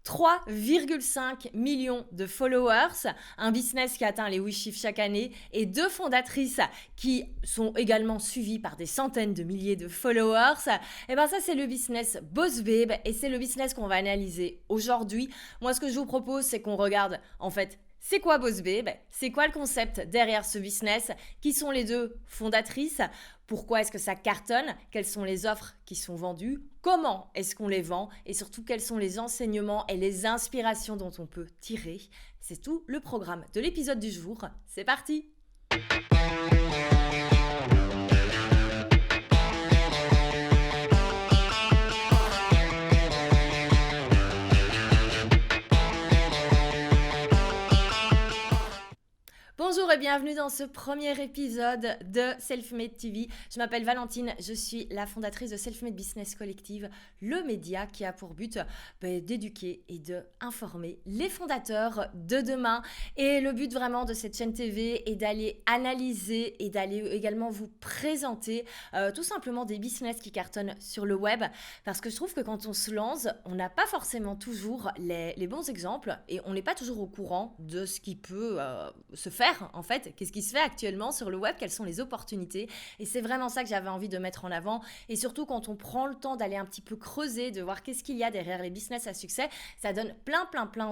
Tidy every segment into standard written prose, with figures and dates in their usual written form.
3,5 millions de followers, un business qui atteint les 8 chiffres chaque année et 2 fondatrices qui sont également suivies par des centaines de milliers de followers. Et bien ça, c'est le business Boss Babe et c'est le business qu'on va analyser aujourd'hui. Moi, ce que je vous propose, c'est qu'on regarde en fait c'est quoi Boss Babe? C'est quoi le concept derrière ce business? Qui sont les 2 fondatrices? Pourquoi est-ce que ça cartonne? Quelles sont les offres qui sont vendues? Comment est-ce qu'on les vend? Et surtout, quels sont les enseignements et les inspirations dont on peut tirer? C'est tout le programme de l'épisode du jour. C'est parti! Bonjour et bienvenue dans ce premier épisode de Selfmade TV. Je m'appelle Valentine, je suis la fondatrice de Selfmade Business Collective, le média qui a pour but d'éduquer et d'informer les fondateurs de demain. Et le but vraiment de cette chaîne TV est d'aller analyser et d'aller également vous présenter tout simplement des business qui cartonnent sur le web. Parce que je trouve que quand on se lance, on n'a pas forcément toujours les bons exemples et on n'est pas toujours au courant de ce qui peut se faire. En fait, qu'est-ce qui se fait actuellement sur le web, quelles sont les opportunités, et c'est vraiment ça que j'avais envie de mettre en avant. Et surtout quand on prend le temps d'aller un petit peu creuser, de voir qu'est-ce qu'il y a derrière les business à succès, ça donne plein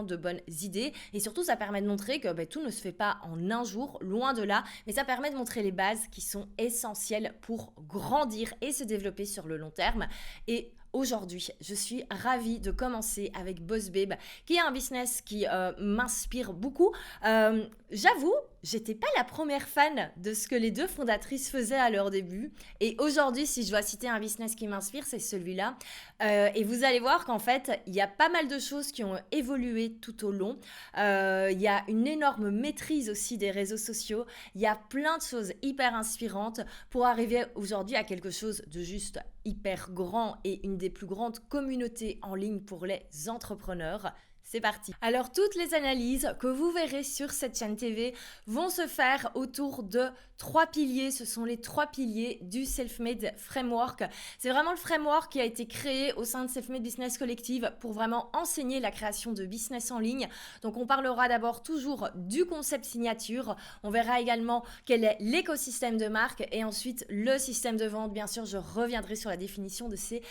de bonnes idées, et surtout ça permet de montrer que tout ne se fait pas en un jour, loin de là, mais ça permet de montrer les bases qui sont essentielles pour grandir et se développer sur le long terme. Et aujourd'hui, je suis ravie de commencer avec Boss Babe, qui est un business qui m'inspire beaucoup. J'avoue, j'étais pas la première fan de ce que les 2 fondatrices faisaient à leur début. Et aujourd'hui, si je dois citer un business qui m'inspire, c'est celui-là. Et vous allez voir qu'en fait, il y a pas mal de choses qui ont évolué tout au long. Il y a une énorme maîtrise aussi des réseaux sociaux. Il y a plein de choses hyper inspirantes pour arriver aujourd'hui à quelque chose de juste hyper grand et une des plus grandes communautés en ligne pour les entrepreneurs. C'est parti. Alors, toutes les analyses que vous verrez sur cette chaîne TV vont se faire autour de 3 piliers. Ce sont les 3 piliers du Selfmade Framework. C'est vraiment le framework qui a été créé au sein de Selfmade Business Collective pour vraiment enseigner la création de business en ligne. Donc, on parlera d'abord toujours du concept signature. On verra également quel est l'écosystème de marque et ensuite le système de vente. Bien sûr, je reviendrai sur la définition de ces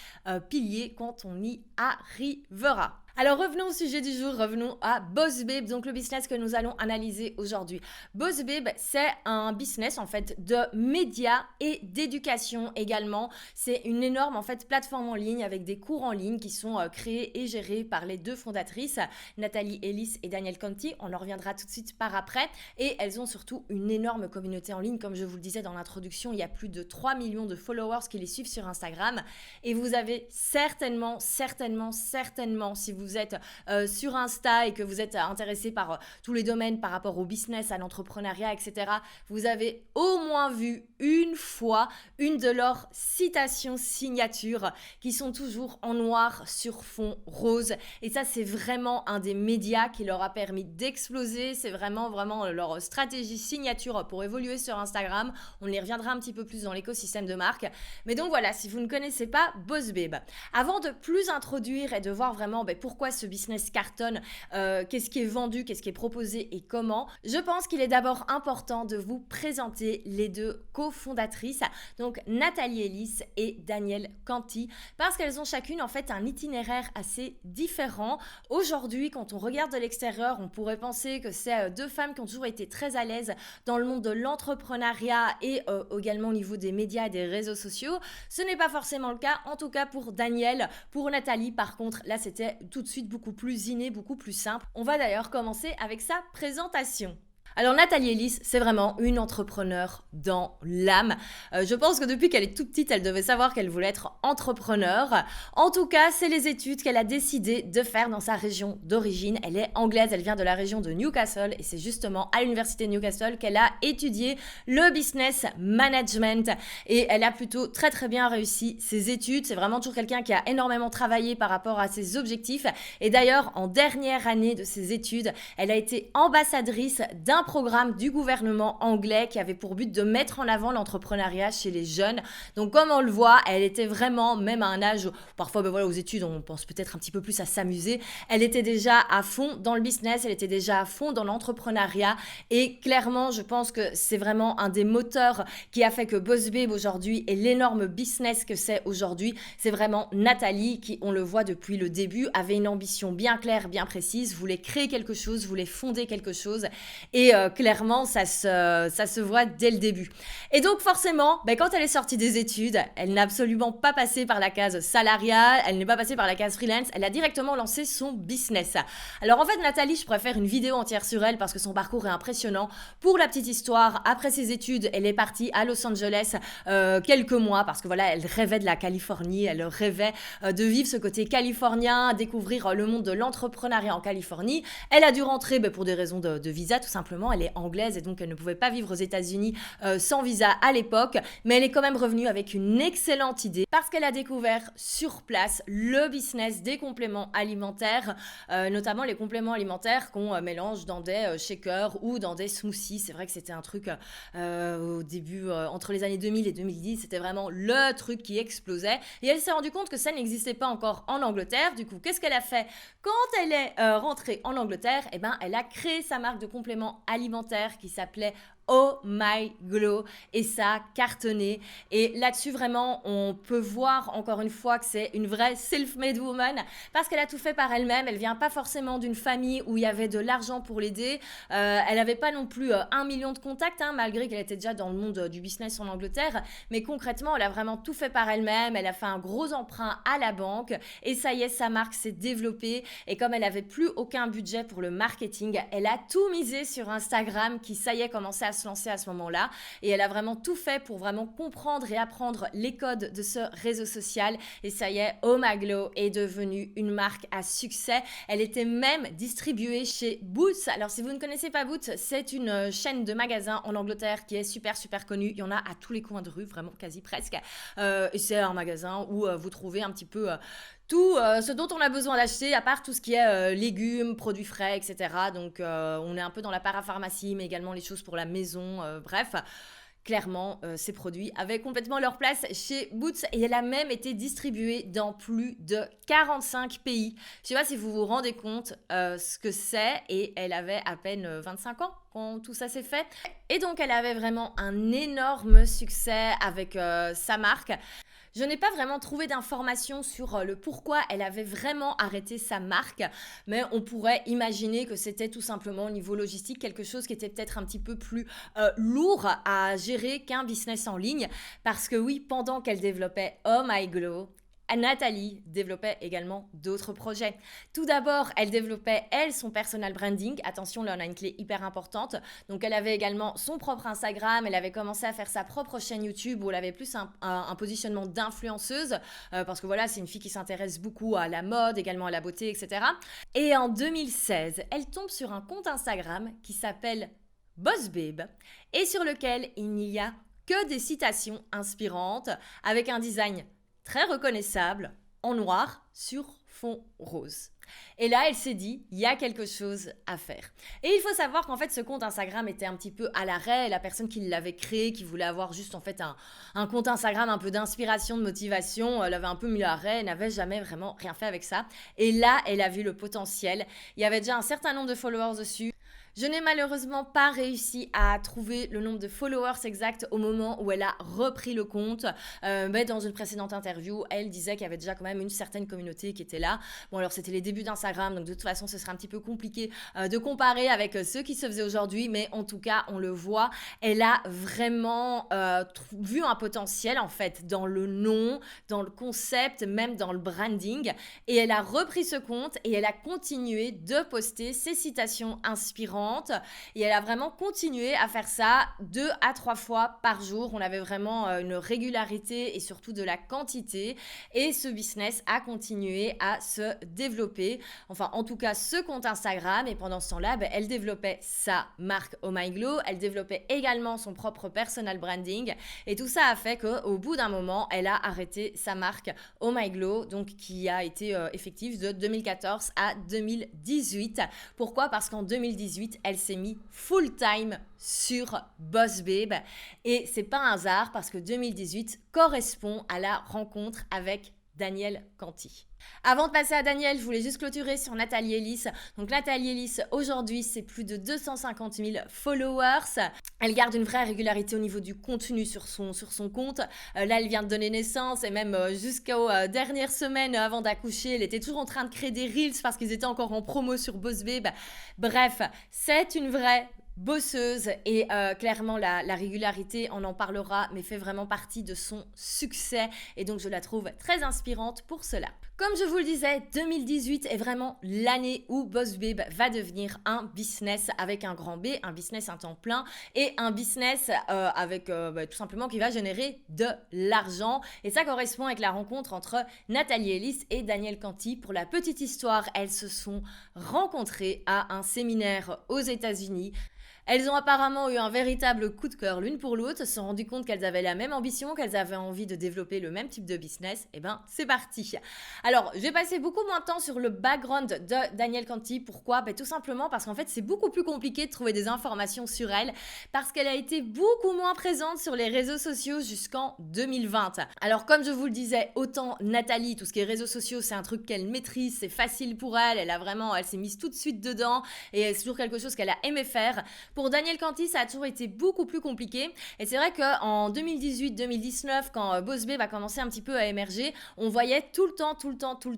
piliers quand on y arrivera. Alors revenons au sujet du jour, revenons à Boss Babe, donc le business que nous allons analyser aujourd'hui. Boss Babe, c'est un business en fait de médias et d'éducation également. C'est une énorme en fait plateforme en ligne avec des cours en ligne qui sont créés et gérés par les 2 fondatrices, Nathalie Ellis et Danielle Conti. On en reviendra tout de suite par après. Et elles ont surtout une énorme communauté en ligne. Comme je vous le disais dans l'introduction, il y a plus de 3 millions de followers qui les suivent sur Instagram. Et vous avez certainement, si vous êtes sur Insta et que vous êtes intéressé par tous les domaines par rapport au business, à l'entrepreneuriat, etc., vous avez au moins vu une fois une de leurs citations signatures qui sont toujours en noir sur fond rose. Et ça, c'est vraiment un des médias qui leur a permis d'exploser. C'est vraiment leur stratégie signature pour évoluer sur Instagram. On y reviendra un petit peu plus dans l'écosystème de marque. Mais donc voilà, si vous ne connaissez pas Boss Babe, avant de plus introduire et de voir vraiment pourquoi ce business cartonne, qu'est-ce qui est vendu, qu'est-ce qui est proposé et comment, je pense qu'il est d'abord important de vous présenter les 2 cofondatrices, donc Nathalie Ellis et Danielle Conti, parce qu'elles ont chacune en fait un itinéraire assez différent. Aujourd'hui, quand on regarde de l'extérieur, on pourrait penser que c'est 2 femmes qui ont toujours été très à l'aise dans le monde de l'entrepreneuriat et également au niveau des médias et des réseaux sociaux. Ce n'est pas forcément le cas, en tout cas pour Danielle. Pour Nathalie, par contre, là c'était tout de suite beaucoup plus inné, beaucoup plus simple. On va d'ailleurs commencer avec sa présentation. Alors Nathalie Ellis, c'est vraiment une entrepreneure dans l'âme. Je pense que depuis qu'elle est toute petite, elle devait savoir qu'elle voulait être entrepreneur. En tout cas, c'est les études qu'elle a décidé de faire dans sa région d'origine. Elle est anglaise, elle vient de la région de Newcastle et c'est justement à l'université de Newcastle qu'elle a étudié le business management et elle a plutôt très bien réussi ses études. C'est vraiment toujours quelqu'un qui a énormément travaillé par rapport à ses objectifs et d'ailleurs, en dernière année de ses études, elle a été ambassadrice d'un un programme du gouvernement anglais qui avait pour but de mettre en avant l'entrepreneuriat chez les jeunes. Donc comme on le voit, elle était vraiment, même à un âge, parfois aux études on pense peut-être un petit peu plus à s'amuser, elle était déjà à fond dans le business, elle était déjà à fond dans l'entrepreneuriat et clairement je pense que c'est vraiment un des moteurs qui a fait que Boss Babe aujourd'hui est l'énorme business que c'est aujourd'hui. C'est vraiment Nathalie qui, on le voit depuis le début, avait une ambition bien claire, bien précise, voulait créer quelque chose, voulait fonder quelque chose et clairement ça se voit dès le début. Et donc forcément, quand elle est sortie des études, elle n'a absolument pas passé par la case salariale, elle n'est pas passée par la case freelance, elle a directement lancé son business. Alors en fait Nathalie, je préfère une vidéo entière sur elle parce que son parcours est impressionnant. Pour la petite histoire, après ses études, elle est partie à Los Angeles quelques mois parce que voilà, elle rêvait de la Californie, elle rêvait de vivre ce côté californien, découvrir le monde de l'entrepreneuriat en Californie. Elle a dû rentrer pour des raisons de visa tout simplement, elle est anglaise et donc elle ne pouvait pas vivre aux États-Unis sans visa à l'époque, mais elle est quand même revenue avec une excellente idée parce qu'elle a découvert sur place le business des compléments alimentaires, notamment les compléments alimentaires qu'on mélange dans des shakers ou dans des smoothies. C'est vrai que c'était un truc au début, entre les années 2000 et 2010, c'était vraiment le truc qui explosait. Et elle s'est rendue compte que ça n'existait pas encore en Angleterre. Du coup, qu'est-ce qu'elle a fait quand elle est rentrée en Angleterre? Elle a créé sa marque de compléments alimentaires qui s'appelait Oh My Glow et ça a cartonné et là-dessus vraiment on peut voir encore une fois que c'est une vraie self-made woman parce qu'elle a tout fait par elle-même, elle vient pas forcément d'une famille où il y avait de l'argent pour l'aider, elle avait pas non plus 1 million de contacts malgré qu'elle était déjà dans le monde du business en Angleterre, mais concrètement elle a vraiment tout fait par elle-même, elle a fait un gros emprunt à la banque et ça y est, sa marque s'est développée et comme elle avait plus aucun budget pour le marketing, elle a tout misé sur Instagram qui ça y est commençait à se lancer à ce moment-là et elle a vraiment tout fait pour vraiment comprendre et apprendre les codes de ce réseau social et ça y est, Oh My Glow est devenue une marque à succès. Elle était même distribuée chez Boots. Alors si vous ne connaissez pas Boots, c'est une chaîne de magasins en Angleterre qui est super connue. Il y en a à tous les coins de rue, vraiment quasi presque. Et c'est un magasin où vous trouvez un petit peu tout ce dont on a besoin d'acheter, à part tout ce qui est légumes, produits frais, etc. Donc on est un peu dans la parapharmacie, mais également les choses pour la maison, bref. Clairement, ces produits avaient complètement leur place chez Boots et elle a même été distribuée dans plus de 45 pays. Je ne sais pas si vous vous rendez compte ce que c'est et elle avait à peine 25 ans quand tout ça s'est fait. Et donc, elle avait vraiment un énorme succès avec sa marque. Je n'ai pas vraiment trouvé d'informations sur le pourquoi elle avait vraiment arrêté sa marque, mais on pourrait imaginer que c'était tout simplement au niveau logistique quelque chose qui était peut-être un petit peu plus lourd à gérer qu'un business en ligne, parce que oui, pendant qu'elle développait Oh My Glow, Nathalie développait également d'autres projets. Tout d'abord, elle développait, son personal branding. Attention, là, on a une clé hyper importante. Donc, elle avait également son propre Instagram. Elle avait commencé à faire sa propre chaîne YouTube où elle avait plus un positionnement d'influenceuse parce que voilà, c'est une fille qui s'intéresse beaucoup à la mode, également à la beauté, etc. Et en 2016, elle tombe sur un compte Instagram qui s'appelle Boss Babe et sur lequel il n'y a que des citations inspirantes avec un design très reconnaissable, en noir, sur fond rose. Et là, elle s'est dit, il y a quelque chose à faire. Et il faut savoir qu'en fait, ce compte Instagram était un petit peu à l'arrêt. La personne qui l'avait créé, qui voulait avoir juste en fait un compte Instagram un peu d'inspiration, de motivation, l'avait un peu mis à l'arrêt, elle n'avait jamais vraiment rien fait avec ça. Et là, elle a vu le potentiel. Il y avait déjà un certain nombre de followers dessus. Je n'ai malheureusement pas réussi à trouver le nombre de followers exact au moment où elle a repris le compte. Mais dans une précédente interview, elle disait qu'il y avait déjà quand même une certaine communauté qui était là. Bon, alors c'était les débuts d'Instagram, donc de toute façon, ce serait un petit peu compliqué de comparer avec ceux qui se faisaient aujourd'hui. Mais en tout cas, on le voit, elle a vraiment vu un potentiel en fait dans le nom, dans le concept, même dans le branding. Et elle a repris ce compte et elle a continué de poster ses citations inspirantes. Et elle a vraiment continué à faire ça 2 à 3 fois par jour. On avait vraiment une régularité et surtout de la quantité. Et ce business a continué à se développer. développé, enfin en tout cas ce compte Instagram, et pendant ce temps-là, elle développait sa marque Oh My Glow, elle développait également son propre personal branding, et tout ça a fait qu'au bout d'un moment, elle a arrêté sa marque Oh My Glow, donc qui a été effective de 2014 à 2018. Pourquoi ? Parce qu'en 2018, elle s'est mise full-time sur Boss Babe, et c'est pas un hasard parce que 2018 correspond à la rencontre avec Danielle Canty. Avant de passer à Danielle, je voulais juste clôturer sur Nathalie Ellis. Donc Nathalie Ellis, aujourd'hui, c'est plus de 250 000 followers. Elle garde une vraie régularité au niveau du contenu sur son compte. Là, elle vient de donner naissance et même jusqu'aux dernières semaines avant d'accoucher, elle était toujours en train de créer des reels parce qu'ils étaient encore en promo sur Boss Babe. Bref, c'est une vraie bosseuse et clairement la régularité, on en parlera, mais fait vraiment partie de son succès et donc je la trouve très inspirante pour cela. Comme je vous le disais, 2018 est vraiment l'année où Boss Babe va devenir un business avec un grand B, un business à temps plein et un business avec tout simplement qui va générer de l'argent, et ça correspond avec la rencontre entre Nathalie Ellis et Danielle Canty. Pour la petite histoire, elles se sont rencontrées à un séminaire aux États-Unis. Elles ont apparemment eu un véritable coup de cœur l'une pour l'autre, se sont rendues compte qu'elles avaient la même ambition, qu'elles avaient envie de développer le même type de business. Et c'est parti. Alors, je vais passer beaucoup moins de temps sur le background de Danielle Canty. Pourquoi ? Tout simplement parce qu'en fait, c'est beaucoup plus compliqué de trouver des informations sur elle parce qu'elle a été beaucoup moins présente sur les réseaux sociaux jusqu'en 2020. Alors, comme je vous le disais, autant Nathalie, tout ce qui est réseaux sociaux, c'est un truc qu'elle maîtrise, c'est facile pour elle. Elle s'est mise tout de suite dedans et c'est toujours quelque chose qu'elle a aimé faire. Pour Danielle Canty, ça a toujours été beaucoup plus compliqué. Et c'est vrai qu'en 2018-2019, quand Boss Babe a commencé un petit peu à émerger, on voyait tout le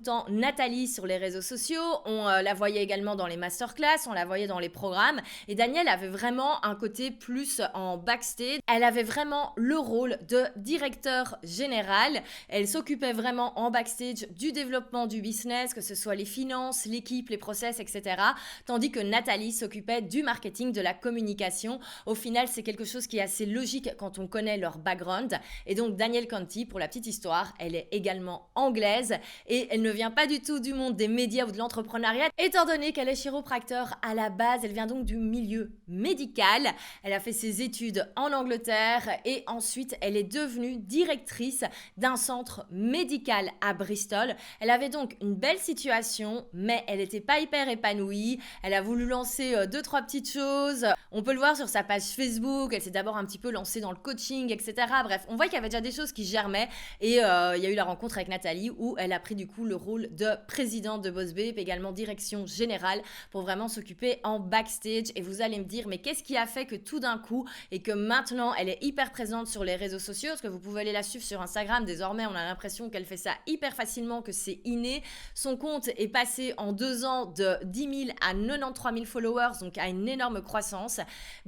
temps Nathalie sur les réseaux sociaux. On la voyait également dans les masterclass, on la voyait dans les programmes. Et Danielle avait vraiment un côté plus en backstage. Elle avait vraiment le rôle de directeur général. Elle s'occupait vraiment en backstage du développement du business, que ce soit les finances, l'équipe, les process, etc. Tandis que Nathalie s'occupait du marketing, de la communication. Au final, c'est quelque chose qui est assez logique quand on connaît leur background. Et donc, Danielle Canty, pour la petite histoire, elle est également anglaise et elle ne vient pas du tout du monde des médias ou de l'entrepreneuriat, étant donné qu'elle est chiropracteur à la base. Elle vient donc du milieu médical. Elle a fait ses études en Angleterre et ensuite, elle est devenue directrice d'un centre médical à Bristol. Elle avait donc une belle situation, mais elle n'était pas hyper épanouie. Elle a voulu lancer 2-3 petites choses. On peut le voir sur sa page Facebook, elle s'est d'abord un petit peu lancée dans le coaching, etc. Bref, on voit qu'il y avait déjà des choses qui germaient et il y a eu la rencontre avec Nathalie où elle a pris du coup le rôle de présidente de Boss Babe, également direction générale pour vraiment s'occuper en backstage. Et vous allez me dire, mais qu'est-ce qui a fait que tout d'un coup et que maintenant elle est hyper présente sur les réseaux sociaux? Parce que vous pouvez aller la suivre sur Instagram, désormais on a l'impression qu'elle fait ça hyper facilement, que c'est inné. Son compte est passé en 2 ans de 10 000 à 93 000 followers, donc à une énorme croissance.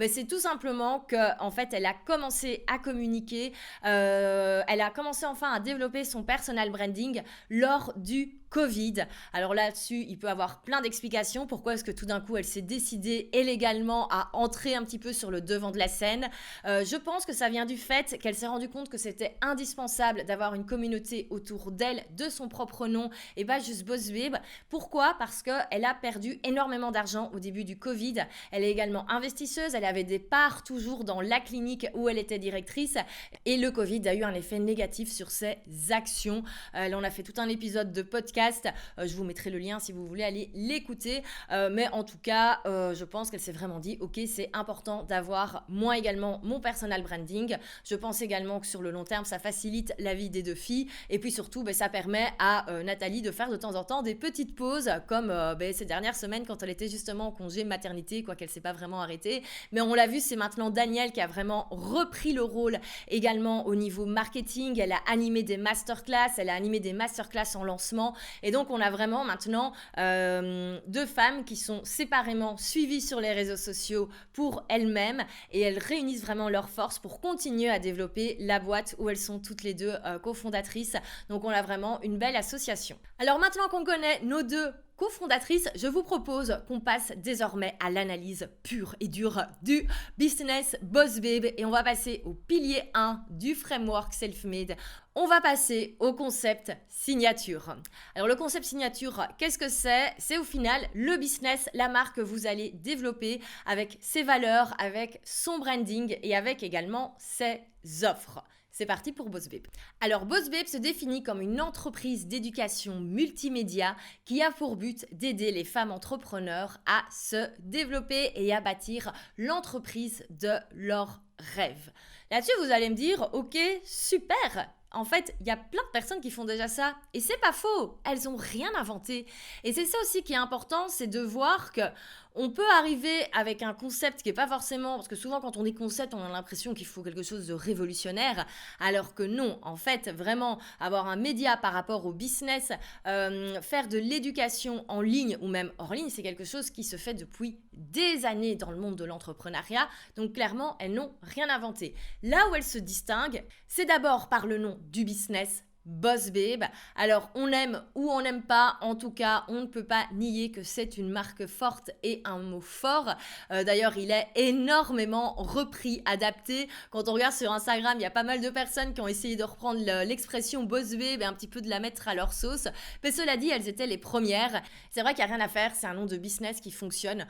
C'est tout simplement qu'en fait, elle a commencé à communiquer, elle a commencé enfin à développer son personal branding lors du Covid. Alors là-dessus, il peut avoir plein d'explications. Pourquoi est-ce que tout d'un coup, elle s'est décidée illégalement à entrer un petit peu sur le devant de la scène? Je pense que ça vient du fait qu'elle s'est rendue compte que c'était indispensable d'avoir une communauté autour d'elle, de son propre nom et pas juste Boss Babe. Pourquoi? Parce qu'elle a perdu énormément d'argent au début du Covid. Elle est également investisseuse. Elle avait des parts toujours dans la clinique où elle était directrice. Et le Covid a eu un effet négatif sur ses actions. Là, on a fait tout un épisode de podcast. Je vous mettrai le lien si vous voulez aller l'écouter. Mais en tout cas, je pense qu'elle s'est vraiment dit, ok, c'est important d'avoir moi également mon personal branding. Je pense également que sur le long terme, ça facilite la vie des deux filles. Et puis surtout, ça permet à Nathalie de faire de temps en temps des petites pauses, comme ces dernières semaines quand elle était justement en congé maternité, quoi qu'elle ne s'est pas vraiment arrêtée. Mais on l'a vu, c'est maintenant Danielle qui a vraiment repris le rôle également au niveau marketing. Elle a animé des masterclass, en lancement. Et donc, on a vraiment maintenant 2 femmes qui sont séparément suivies sur les réseaux sociaux pour elles-mêmes et elles réunissent vraiment leurs forces pour continuer à développer la boîte où elles sont toutes les deux cofondatrices. Donc, on a vraiment une belle association. Alors, maintenant qu'on connaît nos 2 cofondatrice, je vous propose qu'on passe désormais à l'analyse pure et dure du business Boss Babe et on va passer au pilier 1 du framework Self-Made. On va passer au concept signature. Alors le concept signature, qu'est-ce que c'est? C'est au final le business, la marque que vous allez développer avec ses valeurs, avec son branding et avec également ses offres. C'est parti pour Boss Babe. Alors Boss Babe se définit comme une entreprise d'éducation multimédia qui a pour but d'aider les femmes entrepreneurs à se développer et à bâtir l'entreprise de leurs rêves. Là-dessus, vous allez me dire, ok, super. En fait, il y a plein de personnes qui font déjà ça. Et c'est pas faux. Elles n'ont rien inventé. Et c'est ça aussi qui est important, c'est de voir que on peut arriver avec un concept qui n'est pas forcément... Parce que souvent, quand on dit concept, on a l'impression qu'il faut quelque chose de révolutionnaire. Alors que non, en fait, vraiment, avoir un média par rapport au business, faire de l'éducation en ligne ou même hors ligne, c'est quelque chose qui se fait depuis des années dans le monde de l'entrepreneuriat. Donc clairement, elles n'ont rien inventé. Là où elles se distinguent, c'est d'abord par le nom du business, Boss Babe. Alors, on aime ou on n'aime pas, en tout cas, on ne peut pas nier que c'est une marque forte et un mot fort. D'ailleurs, il est énormément repris, adapté. Quand on regarde sur Instagram, il y a pas mal de personnes qui ont essayé de reprendre l'expression Boss Babe et un petit peu de la mettre à leur sauce. Mais cela dit, elles étaient les premières. C'est vrai qu'il n'y a rien à faire, c'est un nom de business qui fonctionne,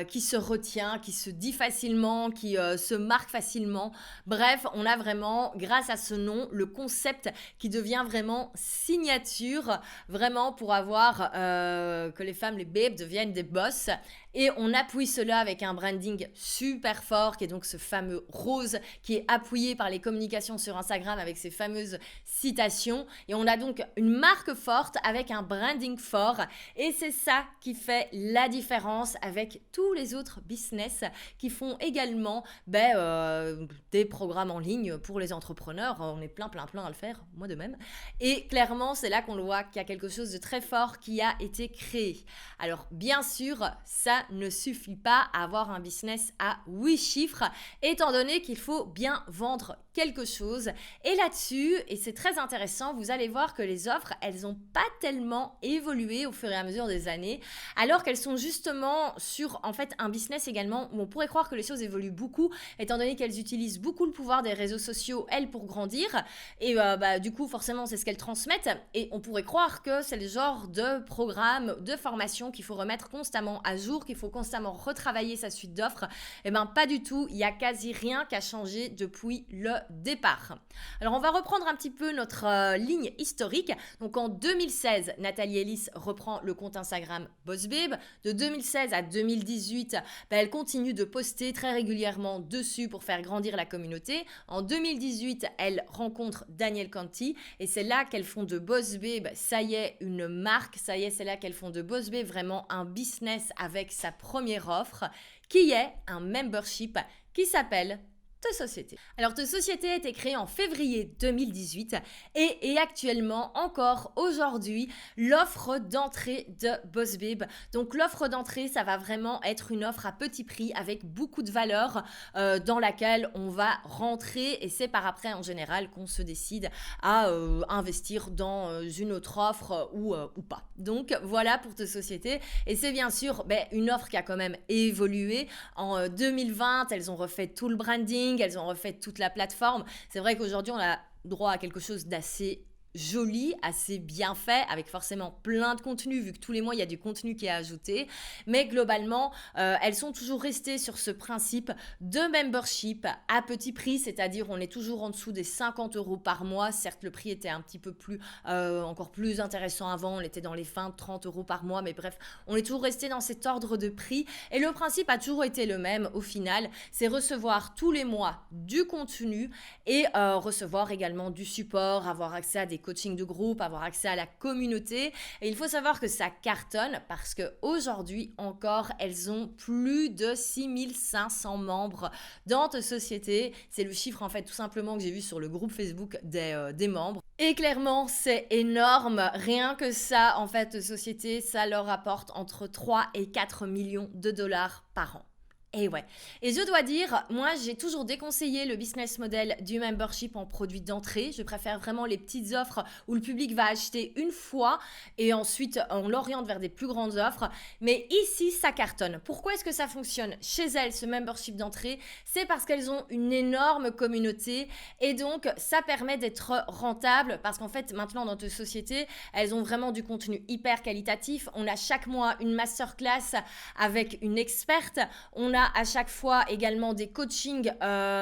qui se retient, qui se dit facilement, qui se marque facilement. Bref, on a vraiment, grâce à ce nom, le concept qui devient vraiment signature, vraiment pour avoir que les femmes, les babes, deviennent des boss. Et on appuie cela avec un branding super fort, qui est donc ce fameux rose, qui est appuyé par les communications sur Instagram avec ces fameuses citations. Et on a donc une marque forte avec un branding fort. Et c'est ça qui fait la différence avec tous les autres business qui font également des programmes en ligne pour les entrepreneurs. On est plein à le faire, moi de même. Et clairement, c'est là qu'on le voit qu'il y a quelque chose de très fort qui a été créé. Alors, bien sûr, ça ne suffit pas à avoir un business à 8 chiffres, étant donné qu'il faut bien vendre quelque chose. Et là-dessus, et c'est très intéressant, vous allez voir que les offres, elles n'ont pas tellement évolué au fur et à mesure des années, alors qu'elles sont justement sur, en fait, un business également où on pourrait croire que les choses évoluent beaucoup, étant donné qu'elles utilisent beaucoup le pouvoir des réseaux sociaux, elles, pour grandir. Et du coup, forcément, c'est ce qu'elles transmettent. Et on pourrait croire que c'est le genre de programme, de formation qu'il faut remettre constamment à jour, qu'il faut constamment retravailler sa suite d'offres. Eh bien, pas du tout. Il n'y a quasi rien qui a changé depuis le départ. Alors, on va reprendre un petit peu notre ligne historique. Donc, en 2016, Nathalie Ellis reprend le compte Instagram Boss Babe. De 2016 à 2018, elle continue de poster très régulièrement dessus pour faire grandir la communauté. En 2018, elle rencontre Daniel Canty et c'est là qu'elles font de Boss Babe, ça y est, une marque. Ça y est, c'est là qu'elles font de Boss Babe vraiment un business avec sa première offre qui est un membership qui s'appelle Te Société. Alors, Te Société a été créée en février 2018 et est actuellement, encore aujourd'hui, l'offre d'entrée de Boss Babe. Donc, l'offre d'entrée, ça va vraiment être une offre à petit prix avec beaucoup de valeur dans laquelle on va rentrer et c'est par après, en général, qu'on se décide à investir dans une autre offre ou pas. Donc, voilà pour Te Société. Et c'est bien sûr une offre qui a quand même évolué. En 2020, elles ont refait tout le branding, elles ont refait toute la plateforme. C'est vrai qu'aujourd'hui, on a droit à quelque chose d'assez joli, assez bien fait, avec forcément plein de contenu, vu que tous les mois, il y a du contenu qui est ajouté. Mais globalement, elles sont toujours restées sur ce principe de membership à petit prix, c'est-à-dire on est toujours en dessous des 50 € par mois. Certes, le prix était un petit peu plus, encore plus intéressant avant, on était dans les 20-30 € par mois, mais bref, on est toujours resté dans cet ordre de prix. Et le principe a toujours été le même au final, c'est recevoir tous les mois du contenu et recevoir également du support, avoir accès à des coachings de groupe, avoir accès à la communauté. Et il faut savoir que ça cartonne parce qu'aujourd'hui encore, elles ont plus de 6500 membres dans Te Société. C'est le chiffre en fait tout simplement que j'ai vu sur le groupe Facebook des membres. Et clairement, c'est énorme. Rien que ça, en fait, Te Société, ça leur rapporte entre 3 et 4 millions de dollars par an. Et ouais. Et je dois dire, moi, j'ai toujours déconseillé le business model du membership en produit d'entrée. Je préfère vraiment les petites offres où le public va acheter une fois et ensuite on l'oriente vers des plus grandes offres. Mais ici, ça cartonne. Pourquoi est-ce que ça fonctionne chez elles, ce membership d'entrée? C'est parce qu'elles ont une énorme communauté et donc ça permet d'être rentable parce qu'en fait, maintenant dans notre société, elles ont vraiment du contenu hyper qualitatif. On a chaque mois une masterclass avec une experte. On a à chaque fois également des coachings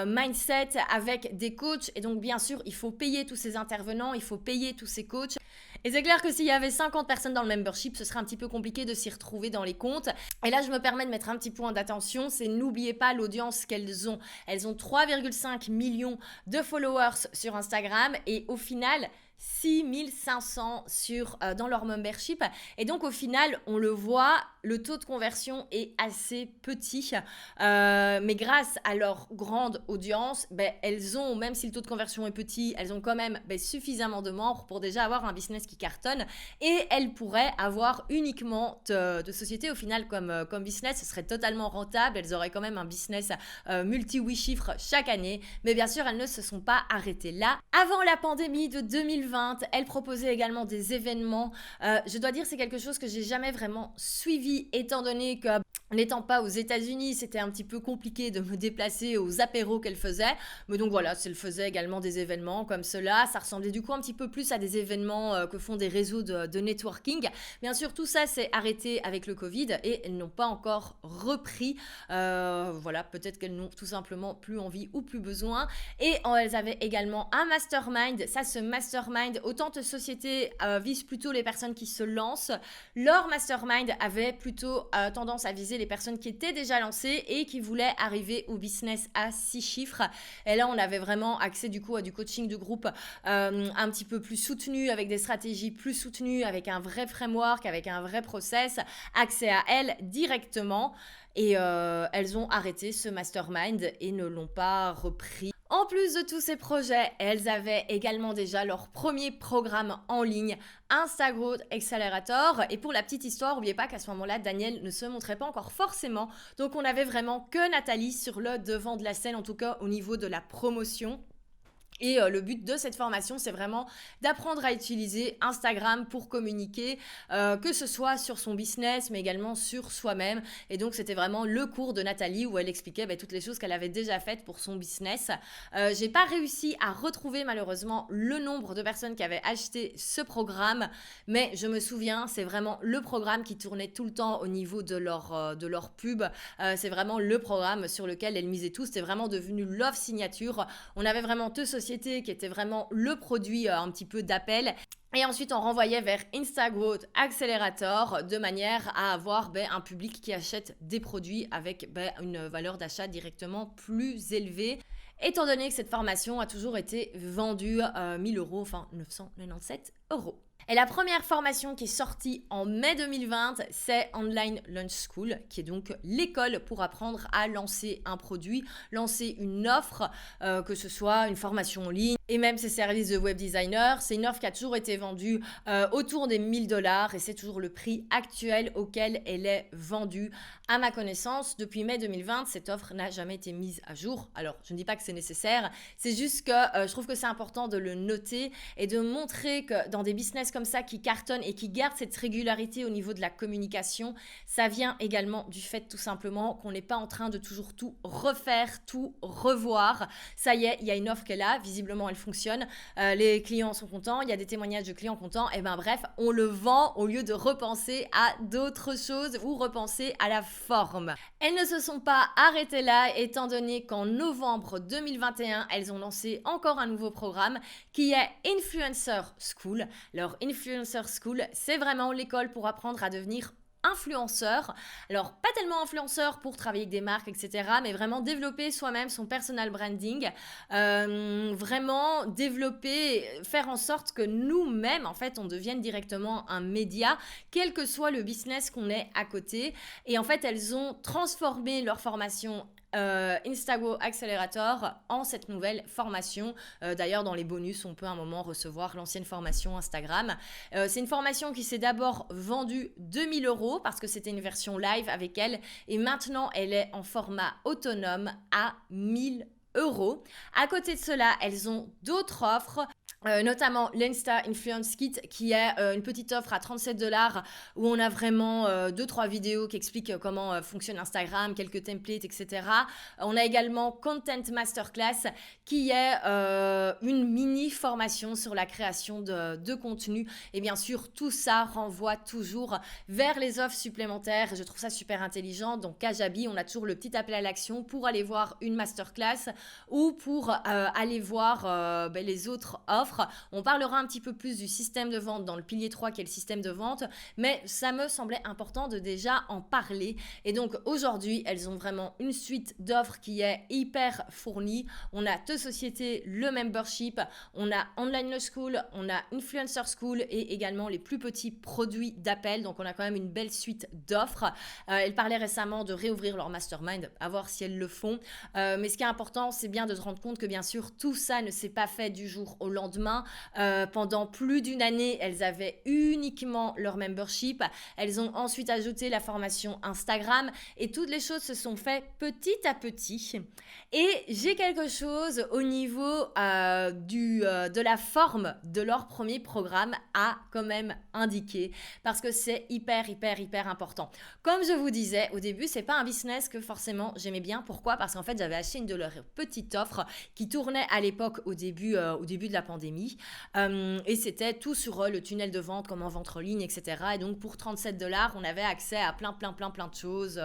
mindset avec des coachs. Et donc, bien sûr, il faut payer tous ces intervenants, il faut payer tous ces coachs. Et c'est clair que s'il y avait 50 personnes dans le membership, ce serait un petit peu compliqué de s'y retrouver dans les comptes. Et là, je me permets de mettre un petit point d'attention, c'est n'oubliez pas l'audience qu'elles ont. Elles ont 3,5 millions de followers sur Instagram et au final, 6500 dans leur membership. Et donc, au final, on le voit, le taux de conversion est assez petit. Mais grâce à leur grande audience, elles ont, même si le taux de conversion est petit, elles ont quand même suffisamment de membres pour déjà avoir un business qui cartonne. Et elles pourraient avoir uniquement de sociétés. Au final, comme business, ce serait totalement rentable. Elles auraient quand même un business multi-8 chiffres chaque année. Mais bien sûr, elles ne se sont pas arrêtées là. Avant la pandémie de 2020, elle proposait également des événements. Je dois dire, c'est quelque chose que j'ai jamais vraiment suivi, étant donné que n'étant pas aux États-Unis, c'était un petit peu compliqué de me déplacer aux apéros qu'elle faisait. Mais donc voilà, elle faisait également des événements comme cela. Ça ressemblait du coup un petit peu plus à des événements que font des réseaux de networking. Bien sûr, tout ça s'est arrêté avec le Covid et elles n'ont pas encore repris. Voilà, peut-être qu'elles n'ont tout simplement plus envie ou plus besoin. Et elles avaient également un mastermind. Ça, ce mastermind, autant de sociétés visent plutôt les personnes qui se lancent. Leur mastermind avait plutôt tendance à viser les personnes qui étaient déjà lancées et qui voulaient arriver au business à 6 chiffres. Et là, on avait vraiment accès du coup à du coaching de groupe un petit peu plus soutenu, avec des stratégies plus soutenues, avec un vrai framework, avec un vrai process, accès à elles directement. Et elles ont arrêté ce mastermind et ne l'ont pas repris. En plus de tous ces projets, elles avaient également déjà leur premier programme en ligne, Instagrowth Accelerator. Et pour la petite histoire, n'oubliez pas qu'à ce moment-là, Daniel ne se montrait pas encore forcément. Donc on n'avait vraiment que Nathalie sur le devant de la scène, en tout cas au niveau de la promotion. Et le but de cette formation, c'est vraiment d'apprendre à utiliser Instagram pour communiquer, que ce soit sur son business, mais également sur soi-même. Et donc, c'était vraiment le cours de Nathalie où elle expliquait toutes les choses qu'elle avait déjà faites pour son business. J'ai pas réussi à retrouver malheureusement le nombre de personnes qui avaient acheté ce programme, mais je me souviens, c'est vraiment le programme qui tournait tout le temps au niveau de leur pub. C'est vraiment le programme sur lequel elles misaient tout. C'était vraiment devenu l'offre signature. On avait vraiment deux sociétés qui était vraiment le produit un petit peu d'appel. Et ensuite, on renvoyait vers Instagrowth Accelerator de manière à avoir un public qui achète des produits avec une valeur d'achat directement plus élevée. Étant donné que cette formation a toujours été vendue 1000 euros, enfin 997 euros. Et la première formation qui est sortie en mai 2020, c'est Online Launch School, qui est donc l'école pour apprendre à lancer un produit, lancer une offre, que ce soit une formation en ligne et même ses services de web designer. C'est une offre qui a toujours été vendue autour des 1000 $ et c'est toujours le prix actuel auquel elle est vendue. À ma connaissance, depuis mai 2020, cette offre n'a jamais été mise à jour. Alors, je ne dis pas que c'est nécessaire, c'est juste que je trouve que c'est important de le noter et de montrer que dans des business comme ça qui cartonnent et qui gardent cette régularité au niveau de la communication, ça vient également du fait tout simplement qu'on n'est pas en train de toujours tout refaire, tout revoir. Ça y est, il y a une offre qui est là, visiblement elle fonctionne, les clients sont contents, il y a des témoignages de clients contents, et bref, on le vend au lieu de repenser à d'autres choses ou repenser à la forme. Elles ne se sont pas arrêtées là, étant donné qu'en novembre 2021, elles ont lancé encore un nouveau programme qui est Influencer School. Alors, Influencer School, c'est vraiment l'école pour apprendre à devenir influenceur. Alors, pas tellement influenceur pour travailler avec des marques, etc., mais vraiment développer soi-même son personal branding, vraiment développer, faire en sorte que nous-mêmes, en fait, on devienne directement un média, quel que soit le business qu'on ait à côté. Et en fait, elles ont transformé leur formation Instago Accelerator en cette nouvelle formation. D'ailleurs, dans les bonus, on peut à un moment recevoir l'ancienne formation Instagram. C'est une formation qui s'est d'abord vendue 2 000 € parce que c'était une version live avec elle. Et maintenant, elle est en format autonome à 1 000 €. À côté de cela, elles ont d'autres offres. Notamment l'Insta Influence Kit qui est une petite offre à 37 $ où on a vraiment 2-3 vidéos qui expliquent comment fonctionne Instagram, quelques templates, etc. On a également Content Masterclass qui est une mini formation sur la création de contenu. Et bien sûr, tout ça renvoie toujours vers les offres supplémentaires. Je trouve ça super intelligent. Donc, Kajabi, on a toujours le petit appel à l'action pour aller voir une masterclass ou pour aller voir les autres offres. On parlera un petit peu plus du système de vente dans le pilier 3 qui est le système de vente, mais ça me semblait important de déjà en parler. Et donc aujourd'hui, elles ont vraiment une suite d'offres qui est hyper fournie. On a deux sociétés, le membership, on a Online Launch School, on a Influencer School et également les plus petits produits d'appel. Donc on a quand même une belle suite d'offres. Elles parlaient récemment de réouvrir leur mastermind, à voir si elles le font. Mais ce qui est important, c'est bien de se rendre compte que bien sûr, tout ça ne s'est pas fait du jour au lendemain. Pendant plus d'une année, elles avaient uniquement leur membership. Elles ont ensuite ajouté la formation Instagram et toutes les choses se sont faites petit à petit. Et j'ai quelque chose au niveau de la forme de leur premier programme à quand même indiquer parce que c'est hyper important. Comme je vous disais au début, c'est pas un business que forcément j'aimais bien. Pourquoi ? Parce qu'en fait, j'avais acheté une de leurs petites offres qui tournait à l'époque au début de la pandémie. Et c'était tout sur le tunnel de vente, comment vendre en ligne, etc. Et donc pour 37 $, on avait accès à plein de choses,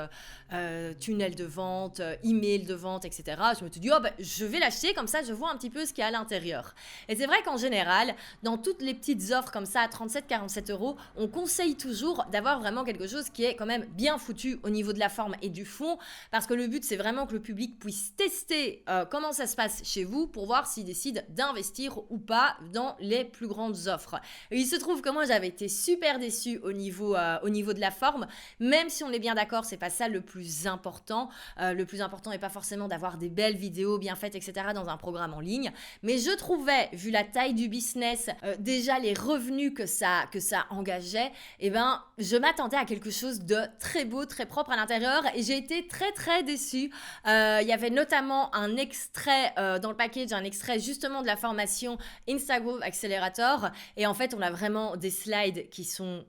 tunnel de vente, email de vente, etc. Je me suis dit, je vais l'acheter, comme ça je vois un petit peu ce qu'il y a à l'intérieur. Et c'est vrai qu'en général, dans toutes les petites offres comme ça à 37-47 €, on conseille toujours d'avoir vraiment quelque chose qui est quand même bien foutu au niveau de la forme et du fond, parce que le but c'est vraiment que le public puisse tester comment ça se passe chez vous pour voir s'il décide d'investir ou pas dans les plus grandes offres. Et il se trouve que moi j'avais été super déçue au niveau de la forme, même si on est bien d'accord, c'est pas ça le plus important. Le plus important n'est pas forcément d'avoir des belles vidéos bien faites, etc. dans un programme en ligne, mais je trouvais, vu la taille du business, déjà les revenus que ça engageait, je m'attendais à quelque chose de très beau, très propre à l'intérieur et j'ai été très déçue. Il y avait notamment un extrait dans le package, un extrait justement de la formation Instago Accelerator et en fait on a vraiment des slides qui sont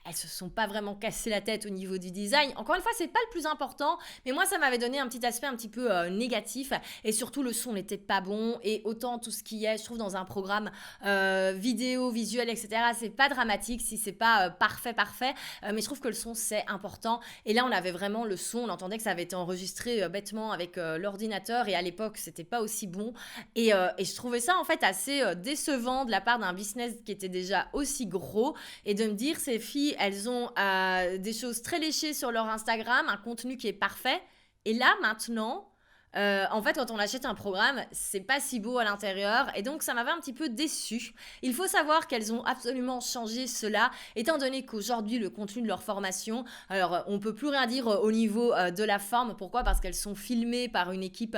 elles se sont pas vraiment cassées la tête au niveau du design. Encore une fois, c'est pas le plus important, mais moi, ça m'avait donné un petit aspect un petit peu négatif. Et surtout, le son n'était pas bon. Et autant tout ce qui est, je trouve, dans un programme vidéo, visuel, etc., c'est pas dramatique si c'est pas parfait. Mais je trouve que le son, c'est important. Et là, on avait vraiment le son. On entendait que ça avait été enregistré bêtement avec l'ordinateur. Et à l'époque, c'était pas aussi bon. Et je trouvais ça, en fait, assez décevant de la part d'un business qui était déjà aussi gros. Et de me dire, ces filles, elles ont des choses très léchées sur leur Instagram, un contenu qui est parfait. Et là, maintenant, en fait, quand on achète un programme, c'est pas si beau à l'intérieur et donc ça m'avait un petit peu déçue. Il faut savoir qu'elles ont absolument changé cela, étant donné qu'aujourd'hui, le contenu de leur formation, alors on peut plus rien dire au niveau de la forme. Pourquoi ? Parce qu'elles sont filmées par une équipe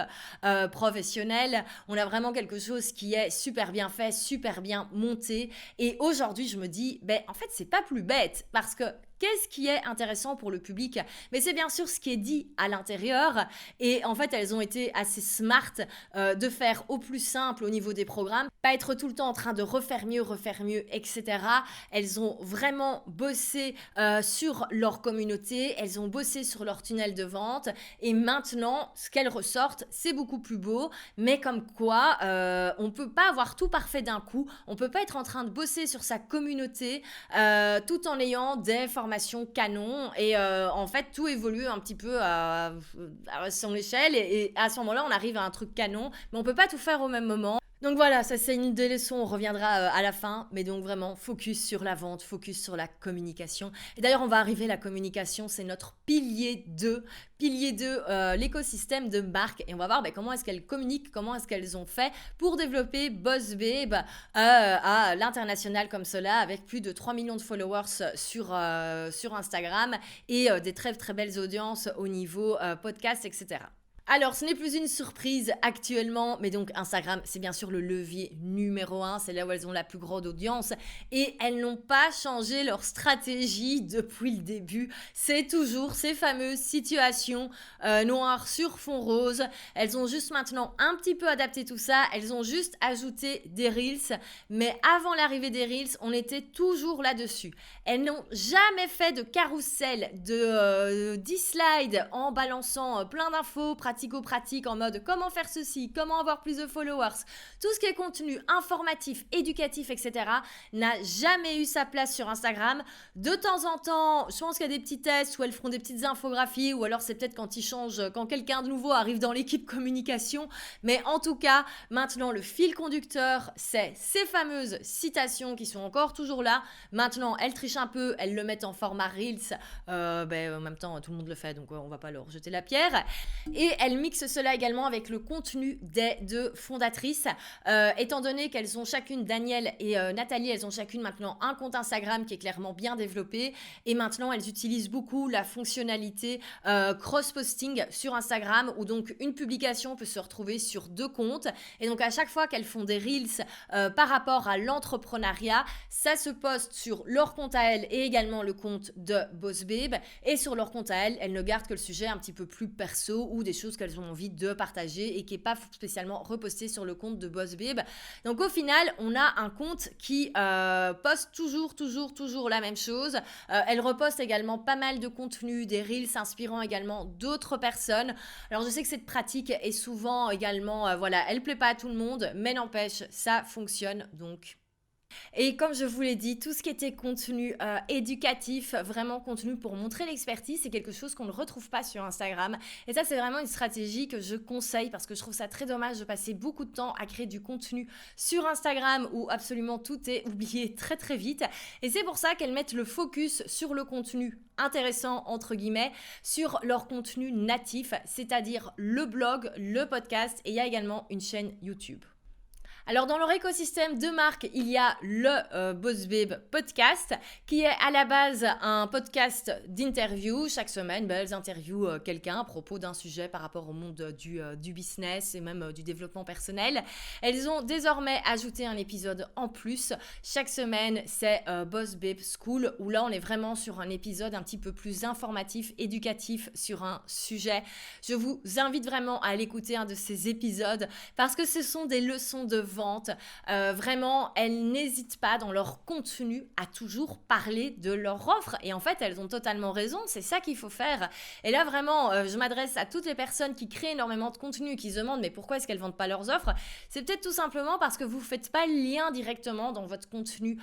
professionnelle. On a vraiment quelque chose qui est super bien fait, super bien monté. Et aujourd'hui, je me dis, en fait, c'est pas plus bête parce que qu'est-ce qui est intéressant pour le public ? Mais c'est bien sûr ce qui est dit à l'intérieur. Et en fait, elles ont été assez smart de faire au plus simple au niveau des programmes. Pas être tout le temps en train de refaire mieux, etc. Elles ont vraiment bossé sur leur communauté. Elles ont bossé sur leur tunnel de vente. Et maintenant, ce qu'elles ressortent, c'est beaucoup plus beau. Mais comme quoi, on peut pas avoir tout parfait d'un coup. On peut pas être en train de bosser sur sa communauté tout en ayant des formations canon et en fait tout évolue un petit peu à son échelle et à ce moment-là on arrive à un truc canon mais on peut pas tout faire au même moment. Donc voilà, ça c'est une des leçons, on reviendra à la fin, mais donc vraiment focus sur la vente, focus sur la communication. Et d'ailleurs on va arriver à la communication, c'est notre pilier 2, l'écosystème de marque. Et on va voir comment est-ce qu'elles communiquent, comment est-ce qu'elles ont fait pour développer Boss Babe à l'international comme cela, avec plus de 3 millions de followers sur Instagram et des très très belles audiences au niveau podcast, etc. Alors, ce n'est plus une surprise actuellement, mais donc Instagram, c'est bien sûr le levier numéro un. C'est là où elles ont la plus grande audience et elles n'ont pas changé leur stratégie depuis le début. C'est toujours ces fameuses situations noires sur fond rose. Elles ont juste maintenant un petit peu adapté tout ça. Elles ont juste ajouté des Reels, mais avant l'arrivée des Reels, on était toujours là-dessus. Elles n'ont jamais fait de carrousel, de 10 slides en balançant plein d'infos pratico-pratique en mode comment faire ceci, comment avoir plus de followers. Tout ce qui est contenu informatif, éducatif, etc. n'a jamais eu sa place sur Instagram. De temps en temps, je pense qu'il y a des petits tests où elles feront des petites infographies ou alors c'est peut-être quand ils changent, quand quelqu'un de nouveau arrive dans l'équipe communication. Mais en tout cas, maintenant, le fil conducteur, c'est ces fameuses citations qui sont encore toujours là. Maintenant, elles trichent un peu, elles le mettent en format Reels. En même temps, tout le monde le fait, donc on va pas leur jeter la pierre. Et elles mixent cela également avec le contenu des deux fondatrices. Étant donné qu'elles ont chacune, Danielle et Nathalie, elles ont chacune maintenant un compte Instagram qui est clairement bien développé. Et maintenant, elles utilisent beaucoup la fonctionnalité cross-posting sur Instagram où donc une publication peut se retrouver sur deux comptes. Et donc, à chaque fois qu'elles font des Reels par rapport à l'entrepreneuriat, ça se poste sur leur compte à elles et également le compte de Boss Babe. Et sur leur compte à elles ne gardent que le sujet un petit peu plus perso ou des choses qu'elles ont envie de partager et qui n'est pas spécialement reposté sur le compte de Boss Babe. Donc au final, on a un compte qui poste toujours la même chose. Elle reposte également pas mal de contenu, des reels s'inspirant également d'autres personnes. Alors je sais que cette pratique est souvent également, elle plaît pas à tout le monde, mais n'empêche, ça fonctionne donc. Et comme je vous l'ai dit, tout ce qui était contenu éducatif, vraiment contenu pour montrer l'expertise, c'est quelque chose qu'on ne retrouve pas sur Instagram. Et ça, c'est vraiment une stratégie que je conseille parce que je trouve ça très dommage de passer beaucoup de temps à créer du contenu sur Instagram où absolument tout est oublié très très vite. Et c'est pour ça qu'elles mettent le focus sur le contenu intéressant entre guillemets sur leur contenu natif, c'est-à-dire le blog, le podcast et il y a également une chaîne YouTube. Alors dans leur écosystème de marque, il y a le Boss Babe podcast qui est à la base un podcast d'interview. Chaque semaine, elles interviewent quelqu'un à propos d'un sujet par rapport au monde du business et même du développement personnel. Elles ont désormais ajouté un épisode en plus. Chaque semaine, c'est Boss Babe School où là, on est vraiment sur un épisode un petit peu plus informatif, éducatif sur un sujet. Je vous invite vraiment à l'écouter un de ces épisodes parce que ce sont des leçons de vente. Vraiment, elles n'hésitent pas dans leur contenu à toujours parler de leur offre. Et en fait, elles ont totalement raison. C'est ça qu'il faut faire. Et là, vraiment, je m'adresse à toutes les personnes qui créent énormément de contenu et qui se demandent mais pourquoi est-ce qu'elles ne vendent pas leurs offres? C'est peut-être tout simplement parce que vous ne faites pas le lien directement dans votre contenu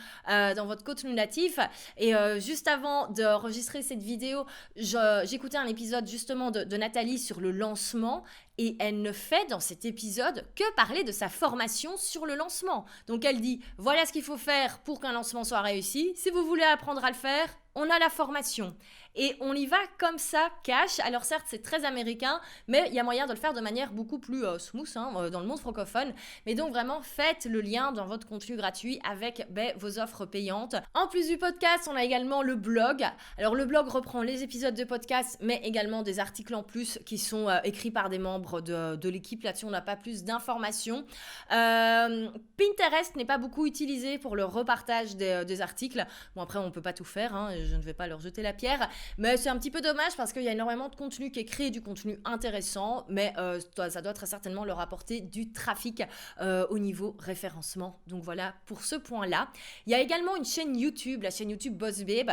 natif. Et juste avant d'enregistrer cette vidéo, j'écoutais un épisode justement de Nathalie sur le lancement. Et elle ne fait dans cet épisode que parler de sa formation sur le lancement. Donc elle dit, voilà ce qu'il faut faire pour qu'un lancement soit réussi. Si vous voulez apprendre à le faire, on a la formation. Et on y va comme ça, cash. Alors certes, c'est très américain, mais il y a moyen de le faire de manière beaucoup plus smooth dans le monde francophone. Mais donc vraiment, faites le lien dans votre contenu gratuit avec vos offres payantes. En plus du podcast, on a également le blog. Alors le blog reprend les épisodes de podcast, mais également des articles en plus qui sont écrits par des membres de l'équipe. Là-dessus, on n'a pas plus d'informations. Pinterest n'est pas beaucoup utilisé pour le repartage des articles. Bon, après, on ne peut pas tout faire, je ne vais pas leur jeter la pierre. Mais c'est un petit peu dommage parce qu'il y a énormément de contenu qui est créé, du contenu intéressant, mais ça doit très certainement leur apporter du trafic au niveau référencement. Donc voilà pour ce point-là. Il y a également une chaîne YouTube, la chaîne YouTube Boss Babe,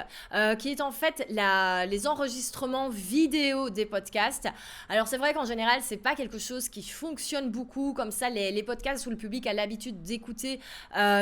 qui est en fait les enregistrements vidéo des podcasts. Alors c'est vrai qu'en général, c'est pas quelque chose qui fonctionne beaucoup comme ça. Les podcasts où le public a l'habitude d'écouter,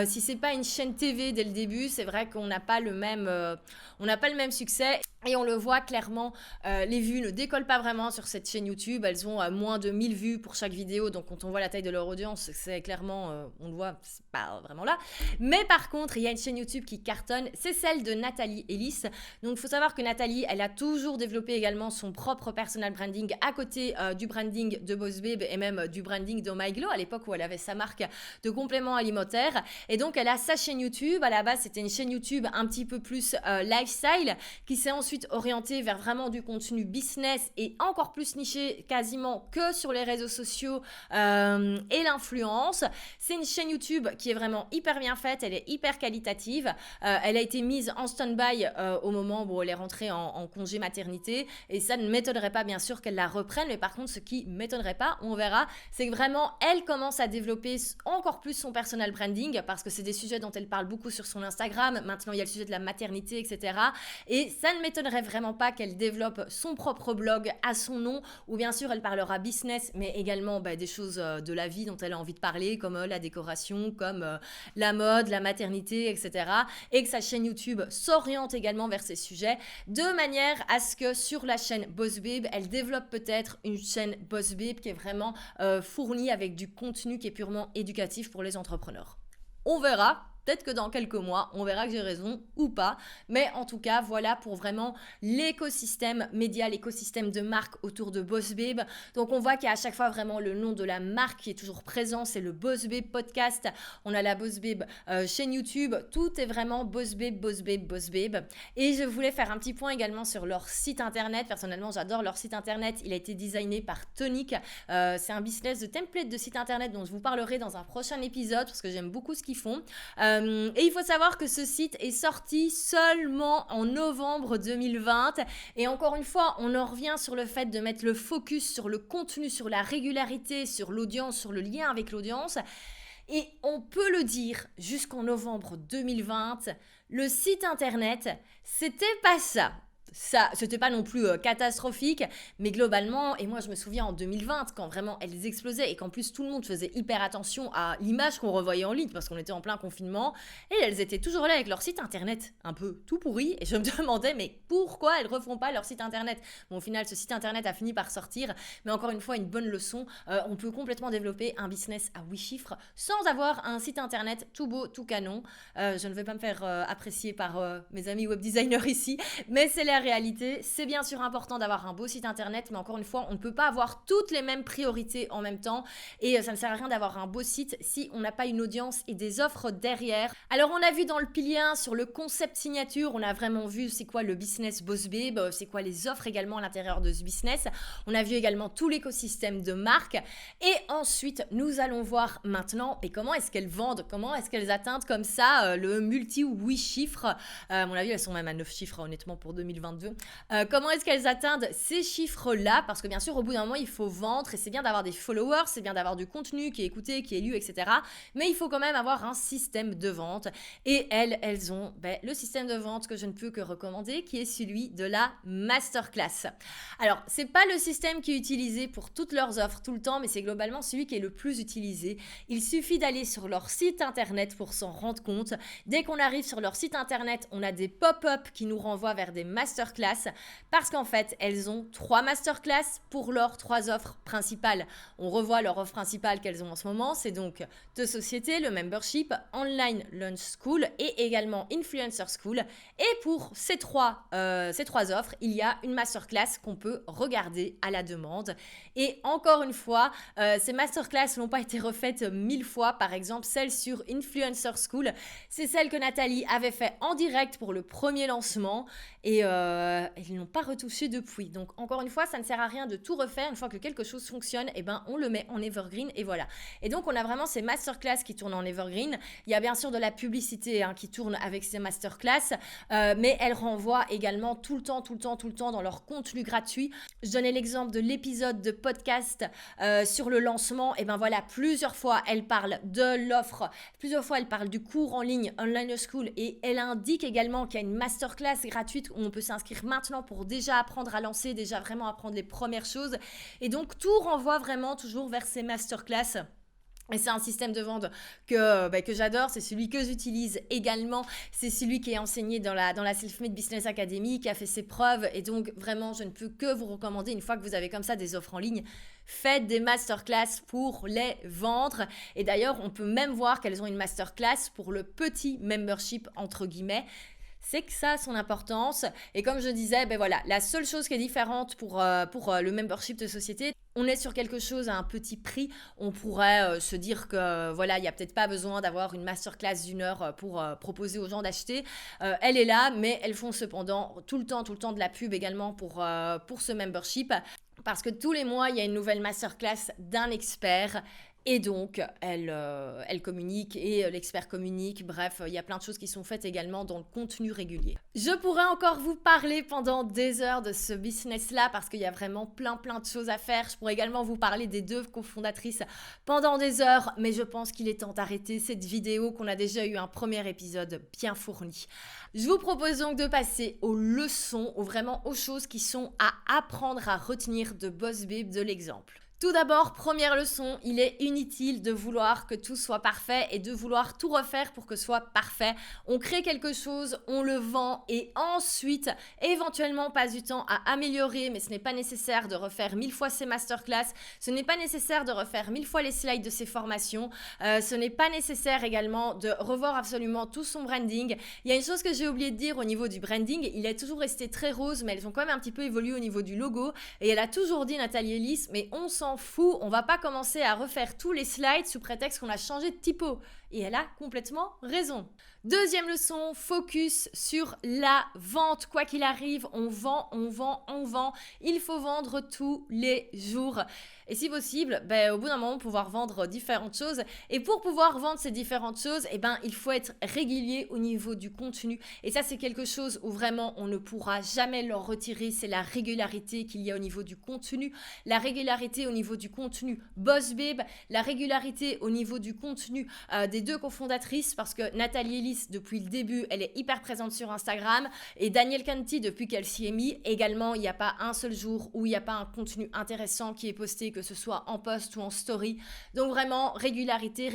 si c'est pas une chaîne TV dès le début, c'est vrai qu'on n'a pas le même succès. Et on le voit clairement, les vues ne décollent pas vraiment sur cette chaîne YouTube. Elles ont moins de 1000 vues pour chaque vidéo. Donc quand on voit la taille de leur audience, c'est clairement, on le voit, c'est pas vraiment là. Mais par contre, il y a une chaîne YouTube qui cartonne. C'est celle de Nathalie Ellis. Donc il faut savoir que Nathalie, elle a toujours développé également son propre personal branding à côté du branding de Boss Babe et même du branding de My Glow à l'époque où elle avait sa marque de compléments alimentaires. Et donc elle a sa chaîne YouTube. À la base, c'était une chaîne YouTube un petit peu plus lifestyle qui s'est ensuite orienté vers vraiment du contenu business et encore plus niché quasiment que sur les réseaux sociaux et l'influence. C'est une chaîne YouTube qui est vraiment hyper bien faite, elle est hyper qualitative. Elle a été mise en stand-by au moment où elle est rentrée en congé maternité et ça ne m'étonnerait pas bien sûr qu'elle la reprenne, mais par contre ce qui m'étonnerait pas, on verra, c'est que vraiment elle commence à développer encore plus son personal branding parce que c'est des sujets dont elle parle beaucoup sur son Instagram. Maintenant il y a le sujet de la maternité, etc. Et ça ne m'étonnerait vraiment pas qu'elle développe son propre blog à son nom où bien sûr elle parlera business mais également des choses de la vie dont elle a envie de parler comme la décoration, comme la mode, la maternité, etc. Et que sa chaîne YouTube s'oriente également vers ces sujets de manière à ce que sur la chaîne Boss Babe, elle développe peut-être une chaîne Boss Babe qui est vraiment fournie avec du contenu qui est purement éducatif pour les entrepreneurs. On verra. Peut-être que dans quelques mois, on verra que j'ai raison ou pas. Mais en tout cas, voilà pour vraiment l'écosystème média, l'écosystème de marque autour de Boss Babe. Donc, on voit qu'il y a à chaque fois vraiment le nom de la marque qui est toujours présent. C'est le Boss Babe podcast. On a la Boss Babe chaîne YouTube. Tout est vraiment Boss Babe, Boss Babe, Boss Babe. Et je voulais faire un petit point également sur leur site internet. Personnellement, j'adore leur site internet. Il a été designé par Tonic. C'est un business de template de site internet dont je vous parlerai dans un prochain épisode parce que j'aime beaucoup ce qu'ils font. Et il faut savoir que ce site est sorti seulement en novembre 2020 et encore une fois on en revient sur le fait de mettre le focus sur le contenu, sur la régularité, sur l'audience, sur le lien avec l'audience et on peut le dire jusqu'en novembre 2020 le site internet c'était pas ça. Ça, c'était pas non plus catastrophique, mais globalement, et moi je me souviens en 2020, quand vraiment elles explosaient et qu'en plus tout le monde faisait hyper attention à l'image qu'on revoyait en ligne parce qu'on était en plein confinement, et elles étaient toujours là avec leur site internet un peu tout pourri, et je me demandais mais pourquoi elles refont pas leur site internet. Bon, au final, ce site internet a fini par sortir, mais encore une fois, une bonne leçon, on peut complètement développer un business à 8 chiffres sans avoir un site internet tout beau, tout canon. Je ne vais pas me faire apprécier par mes amis web designers ici, mais c'est la réalité. C'est bien sûr important d'avoir un beau site internet, mais encore une fois, on ne peut pas avoir toutes les mêmes priorités en même temps et ça ne sert à rien d'avoir un beau site si on n'a pas une audience et des offres derrière. Alors, on a vu dans le pilier 1 sur le concept signature, on a vraiment vu c'est quoi le business Boss Babe, c'est quoi les offres également à l'intérieur de ce business. On a vu également tout l'écosystème de marque et ensuite, nous allons voir maintenant et comment est-ce qu'elles vendent, comment est-ce qu'elles atteignent comme ça le multi 8 chiffres. À mon avis, elles sont même à 9 chiffres honnêtement pour 2022. Comment est-ce qu'elles atteignent ces chiffres-là? Parce que bien sûr, au bout d'un moment, il faut vendre et c'est bien d'avoir des followers, c'est bien d'avoir du contenu qui est écouté, qui est lu, etc. Mais il faut quand même avoir un système de vente. Et elles ont le système de vente que je ne peux que recommander, qui est celui de la masterclass. Alors, c'est pas le système qui est utilisé pour toutes leurs offres tout le temps, mais c'est globalement celui qui est le plus utilisé. Il suffit d'aller sur leur site internet pour s'en rendre compte. Dès qu'on arrive sur leur site internet, on a des pop-up qui nous renvoient vers des masterclass parce qu'en fait, elles ont 3 masterclass pour leurs 3 offres principales. On revoit leur offre principale qu'elles ont en ce moment, c'est donc de société, le membership, online launch school et également influencer school. Et pour ces trois offres, il y a une masterclass qu'on peut regarder à la demande. Et encore une fois, ces masterclass n'ont pas été refaites 1000 fois. Par exemple, celle sur influencer school, c'est celle que Nathalie avait fait en direct pour le premier lancement et ils n'ont pas retouché depuis. Donc encore une fois, ça ne sert à rien de tout refaire. Une fois que quelque chose fonctionne, on le met en evergreen et voilà. Et donc on a vraiment ces masterclass qui tournent en evergreen. Il y a bien sûr de la publicité qui tourne avec ces masterclass, mais elles renvoient également tout le temps dans leur contenu gratuit. Je donnais l'exemple de l'épisode de podcast sur le lancement. Et voilà, plusieurs fois elle parle de l'offre, plusieurs fois elle parle du cours en ligne Online School et elle indique également qu'il y a une masterclass gratuite où on peut s'inscrire maintenant pour déjà apprendre à lancer, déjà vraiment apprendre les premières choses. Et donc tout renvoie vraiment toujours vers ces masterclass. Et c'est un système de vente que j'adore, c'est celui que j'utilise également, c'est celui qui est enseigné dans la Self-Made Business Academy, qui a fait ses preuves et donc vraiment je ne peux que vous recommander une fois que vous avez comme ça des offres en ligne, faites des masterclass pour les vendre et d'ailleurs on peut même voir qu'elles ont une masterclass pour le petit membership entre guillemets. c'est que ça a son importance. Et comme je disais, ben voilà, la seule chose qui est différente pour le membership de société, on est sur quelque chose à un petit prix. On pourrait se dire que voilà, il n'y a peut-être pas besoin d'avoir une masterclass d'une heure pour proposer aux gens d'acheter. Elle est là, mais elles font cependant tout le temps de la pub également pour ce membership. Parce que tous les mois, il y a une nouvelle masterclass d'un expert. Et donc, elle communique et l'expert communique. Bref, il y a plein de choses qui sont faites également dans le contenu régulier. Je pourrais encore vous parler pendant des heures de ce business-là parce qu'il y a vraiment plein de choses à faire. Je pourrais également vous parler des 2 cofondatrices pendant des heures, mais je pense qu'il est temps d'arrêter cette vidéo, qu'on a déjà eu un premier épisode bien fourni. Je vous propose donc de passer aux leçons, vraiment aux choses qui sont à apprendre à retenir de Boss Babe, de l'exemple. Tout d'abord, première leçon, il est inutile de vouloir que tout soit parfait et de vouloir tout refaire pour que ce soit parfait. On crée quelque chose, on le vend et ensuite, éventuellement, on passe du temps à améliorer, mais ce n'est pas nécessaire de refaire 1000 fois ses masterclass, ce n'est pas nécessaire de refaire 1000 fois les slides de ses formations, ce n'est pas nécessaire également de revoir absolument tout son branding. Il y a une chose que j'ai oublié de dire au niveau du branding, il est toujours resté très rose, mais elles ont quand même un petit peu évolué au niveau du logo et elle a toujours dit, Nathalie Ellis, mais on s'en fout, on va pas commencer à refaire tous les slides sous prétexte qu'on a changé de typo. Et elle a complètement raison. Deuxième leçon, focus sur la vente. Quoi qu'il arrive, on vend. Il faut vendre tous les jours. Et si possible, au bout d'un moment, pouvoir vendre différentes choses. Et pour pouvoir vendre ces différentes choses, il faut être régulier au niveau du contenu. Et ça, c'est quelque chose où vraiment, on ne pourra jamais leur retirer. C'est la régularité qu'il y a au niveau du contenu. La régularité au niveau du contenu Boss Babe. La régularité au niveau du contenu des 2 cofondatrices. Parce que Nathalie Ellis, depuis le début, elle est hyper présente sur Instagram. Et Danielle Canty, depuis qu'elle s'y est mise, également, il n'y a pas un seul jour où il n'y a pas un contenu intéressant qui est posté, que ce soit en post ou en story. Donc vraiment, régularité,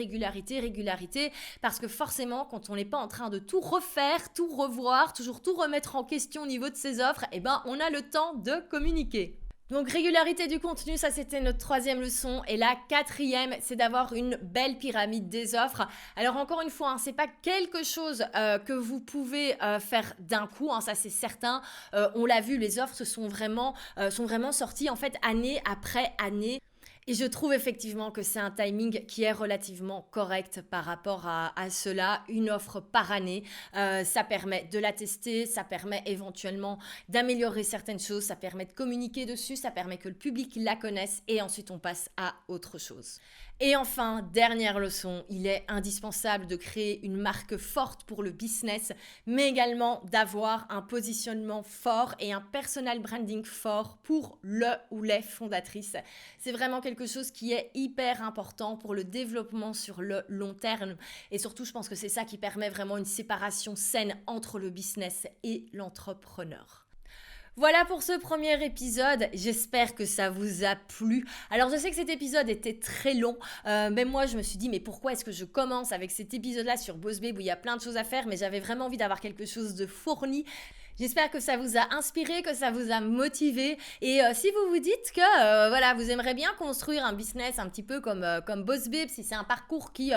parce que forcément, quand on n'est pas en train de tout refaire, tout revoir, toujours tout remettre en question au niveau de ses offres, on a le temps de communiquer. Donc régularité du contenu, ça c'était notre 3e leçon. Et la 4e, c'est d'avoir une belle pyramide des offres. Alors encore une fois, c'est pas quelque chose que vous pouvez faire d'un coup, ça c'est certain. On l'a vu, les offres sont vraiment sorties en fait année après année. Et je trouve effectivement que c'est un timing qui est relativement correct par rapport à cela. Une offre par année, ça permet de la tester, ça permet éventuellement d'améliorer certaines choses, ça permet de communiquer dessus, ça permet que le public la connaisse et ensuite on passe à autre chose. Et enfin, dernière leçon, il est indispensable de créer une marque forte pour le business, mais également d'avoir un positionnement fort et un personal branding fort pour le ou les fondatrices. C'est vraiment quelque chose qui est hyper important pour le développement sur le long terme. Et surtout, je pense que c'est ça qui permet vraiment une séparation saine entre le business et l'entrepreneur. Voilà pour ce premier épisode, j'espère que ça vous a plu. Alors je sais que cet épisode était très long, même moi je me suis dit mais pourquoi est-ce que je commence avec cet épisode-là sur Boss Babe où il y a plein de choses à faire, mais j'avais vraiment envie d'avoir quelque chose de fourni. J'espère que ça vous a inspiré, que ça vous a motivé. Et si vous vous dites que vous aimeriez bien construire un business un petit peu comme Boss Babe, si c'est un parcours qui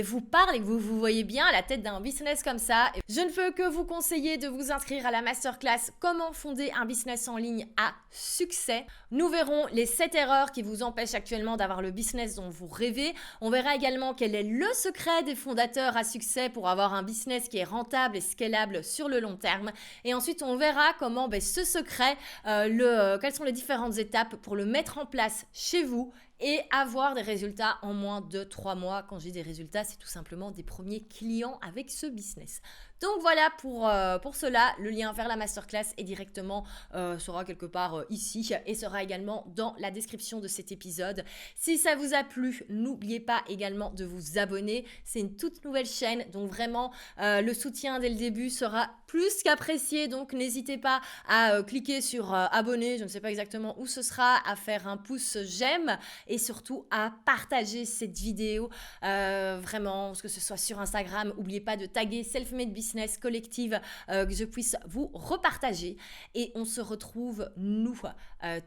vous parle et que vous vous voyez bien à la tête d'un business comme ça, je ne peux que vous conseiller de vous inscrire à la masterclass Comment fonder un business en ligne à succès. Nous verrons les 7 erreurs qui vous empêchent actuellement d'avoir le business dont vous rêvez. On verra également quel est le secret des fondateurs à succès pour avoir un business qui est rentable et scalable sur le long terme. Et ensuite, on verra comment ce secret, quelles sont les différentes étapes pour le mettre en place chez vous et avoir des résultats en moins de 3 mois. Quand je dis des résultats, c'est tout simplement des premiers clients avec ce business. Donc voilà pour cela, le lien vers la masterclass est directement sera quelque part ici et sera également dans la description de cet épisode. Si ça vous a plu, n'oubliez pas également de vous abonner. C'est une toute nouvelle chaîne, donc vraiment le soutien dès le début sera plus qu'apprécié. Donc n'hésitez pas à cliquer sur abonner, je ne sais pas exactement où ce sera, à faire un pouce j'aime et surtout à partager cette vidéo vraiment, que ce soit sur Instagram. N'oubliez pas de taguer Self-Made Business Collective, que je puisse vous repartager. Et on se retrouve, nous,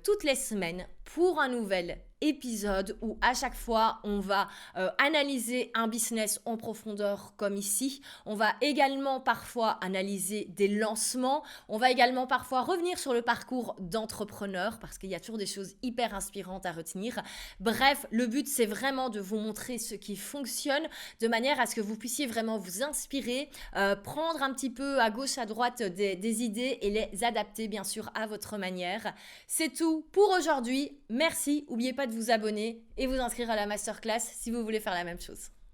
toutes les semaines pour un nouvel épisode où à chaque fois, on va analyser un business en profondeur comme ici. On va également parfois analyser des lancements. On va également parfois revenir sur le parcours d'entrepreneur parce qu'il y a toujours des choses hyper inspirantes à retenir. Bref, le but, c'est vraiment de vous montrer ce qui fonctionne de manière à ce que vous puissiez vraiment vous inspirer, prendre un petit peu à gauche, à droite des idées et les adapter bien sûr à votre manière. C'est tout pour aujourd'hui. Merci. N'oubliez pas de vous abonner et vous inscrire à la masterclass si vous voulez faire la même chose.